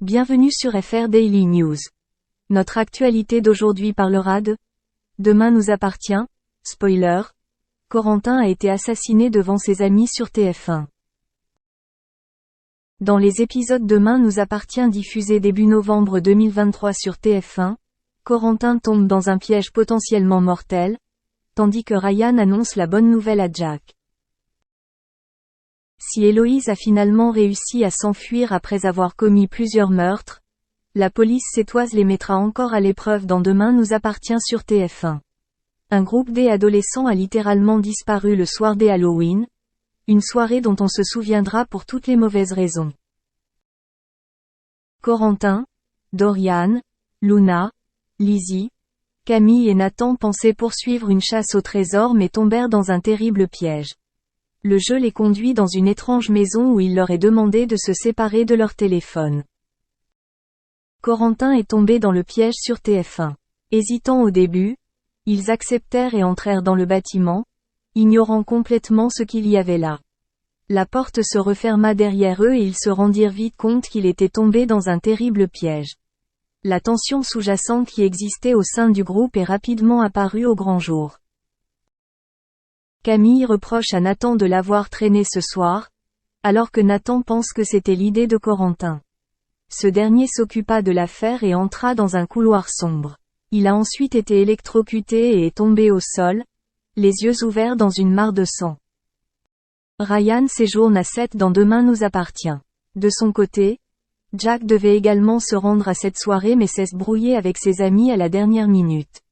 Bienvenue sur FR Daily News. Notre actualité d'aujourd'hui parlera de Demain nous appartient, spoiler, Corentin a été assassiné devant ses amis sur TF1. Dans les épisodes Demain nous appartient diffusés début novembre 2023 sur TF1, Corentin tombe dans un piège potentiellement mortel, tandis que Ryan annonce la bonne nouvelle à Jack. Si Héloïse a finalement réussi à s'enfuir après avoir commis plusieurs meurtres, la police sétoise les mettra encore à l'épreuve dans Demain nous appartient sur TF1. Un groupe d'adolescents a littéralement disparu le soir des Halloween, une soirée dont on se souviendra pour toutes les mauvaises raisons. Corentin, Dorian, Luna, Lizzie, Camille et Nathan pensaient poursuivre une chasse au trésor mais tombèrent dans un terrible piège. Le jeu les conduit dans une étrange maison où il leur est demandé de se séparer de leur téléphone. Corentin est tombé dans le piège sur TF1. Hésitant au début, ils acceptèrent et entrèrent dans le bâtiment, ignorant complètement ce qu'il y avait là. La porte se referma derrière eux et ils se rendirent vite compte qu'il était tombé dans un terrible piège. La tension sous-jacente qui existait au sein du groupe est rapidement apparue au grand jour. Camille reproche à Nathan de l'avoir traîné ce soir, alors que Nathan pense que c'était l'idée de Corentin. Ce dernier s'occupa de l'affaire et entra dans un couloir sombre. Il a ensuite été électrocuté et est tombé au sol, les yeux ouverts dans une mare de sang. Ryan séjourne à 7 dans Demain nous appartient. De son côté, Jack devait également se rendre à cette soirée mais s'est brouillé avec ses amis à la dernière minute.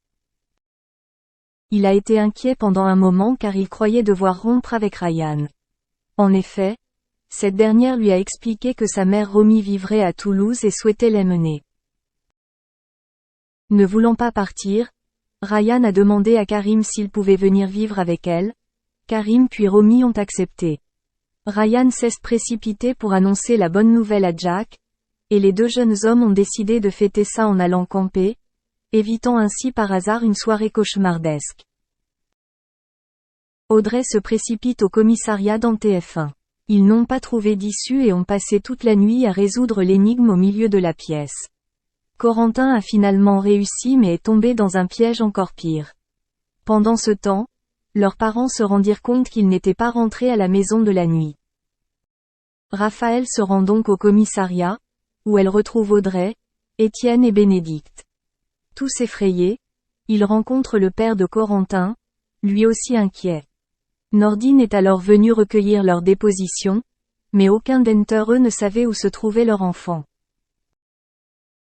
Il a été inquiet pendant un moment car il croyait devoir rompre avec Ryan. En effet, cette dernière lui a expliqué que sa mère Romy vivrait à Toulouse et souhaitait l'emmener. Ne voulant pas partir, Ryan a demandé à Karim s'il pouvait venir vivre avec elle. Karim puis Romy ont accepté. Ryan s'est précipité pour annoncer la bonne nouvelle à Jack, et les deux jeunes hommes ont décidé de fêter ça en allant camper, évitant ainsi par hasard une soirée cauchemardesque. Audrey se précipite au commissariat dans TF1. Ils n'ont pas trouvé d'issue et ont passé toute la nuit à résoudre l'énigme au milieu de la pièce. Corentin a finalement réussi mais est tombé dans un piège encore pire. Pendant ce temps, leurs parents se rendirent compte qu'ils n'étaient pas rentrés à la maison de la nuit. Raphaël se rend donc au commissariat, où elle retrouve Audrey, Étienne et Bénédicte. Tous effrayés, ils rencontrent le père de Corentin, lui aussi inquiet. Nordine est alors venue recueillir leur déposition, mais aucun d'entre eux ne savait où se trouvait leur enfant.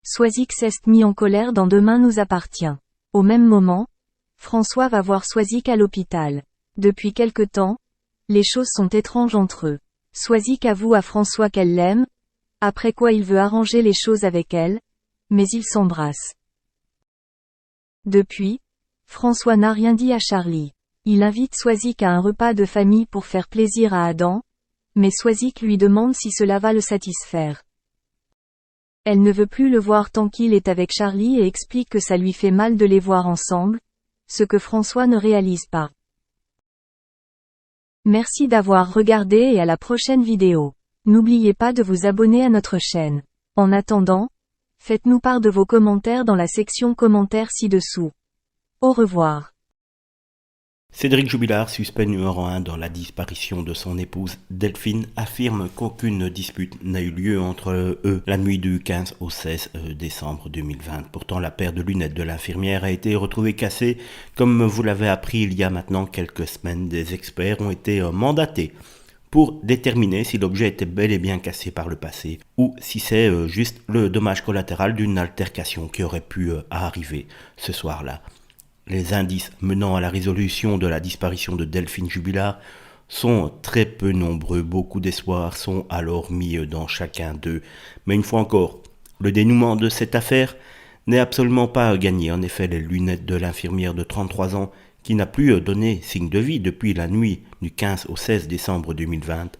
Soisic s'est mis en colère dans Demain nous appartient. Au même moment, François va voir Soisic à l'hôpital. Depuis quelque temps, les choses sont étranges entre eux. Soisic avoue à François qu'elle l'aime, après quoi il veut arranger les choses avec elle, mais ils s'embrassent. Depuis, François n'a rien dit à Charlie. Il invite Soisic à un repas de famille pour faire plaisir à Adam, mais Soisic lui demande si cela va le satisfaire. Elle ne veut plus le voir tant qu'il est avec Charlie et explique que ça lui fait mal de les voir ensemble, ce que François ne réalise pas. Merci d'avoir regardé et à la prochaine vidéo. N'oubliez pas de vous abonner à notre chaîne. En attendant, faites-nous part de vos commentaires dans la section commentaires ci-dessous. Au revoir. Cédric Jubilard, suspect numéro 1 dans la disparition de son épouse Delphine, affirme qu'aucune dispute n'a eu lieu entre eux la nuit du 15 au 16 décembre 2020. Pourtant, la paire de lunettes de l'infirmière a été retrouvée cassée. Comme vous l'avez appris il y a maintenant quelques semaines, des experts ont été mandatés pour déterminer si l'objet était bel et bien cassé par le passé ou si c'est juste le dommage collatéral d'une altercation qui aurait pu arriver ce soir-là. Les indices menant à la résolution de la disparition de Delphine Jubilard sont très peu nombreux. Beaucoup d'espoirs sont alors mis dans chacun d'eux. Mais une fois encore, le dénouement de cette affaire n'est absolument pas gagné. En effet, les lunettes de l'infirmière de 33 ans, qui n'a plus donné signe de vie depuis la nuit du 15 au 16 décembre 2020,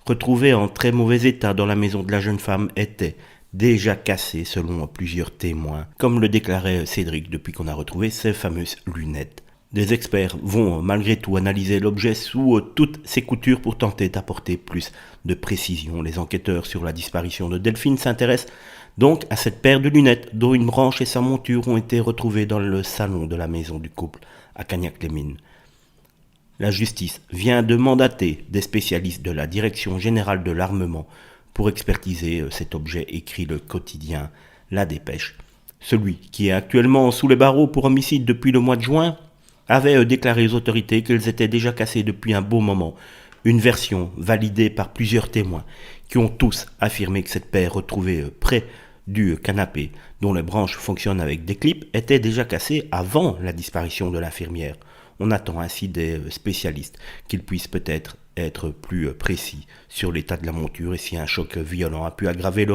retrouvées en très mauvais état dans la maison de la jeune femme, étaient déjà cassé selon plusieurs témoins, comme le déclarait Cédric depuis qu'on a retrouvé ces fameuses lunettes. Des experts vont malgré tout analyser l'objet sous toutes ses coutures pour tenter d'apporter plus de précision. Les enquêteurs sur la disparition de Delphine s'intéressent donc à cette paire de lunettes dont une branche et sa monture ont été retrouvées dans le salon de la maison du couple à Cagnac-les-Mines. La justice vient de mandater des spécialistes de la Direction générale de l'armement pour expertiser cet objet, écrit le quotidien La Dépêche. Celui qui est actuellement sous les barreaux pour homicide depuis le mois de juin avait déclaré aux autorités qu'elles étaient déjà cassées depuis un beau moment. Une version validée par plusieurs témoins qui ont tous affirmé que cette paire retrouvée près du canapé, dont les branches fonctionnent avec des clips, était déjà cassée avant la disparition de l'infirmière. On attend ainsi des spécialistes qu'ils puissent peut-être être plus précis sur l'état de la monture et si un choc violent a pu aggraver le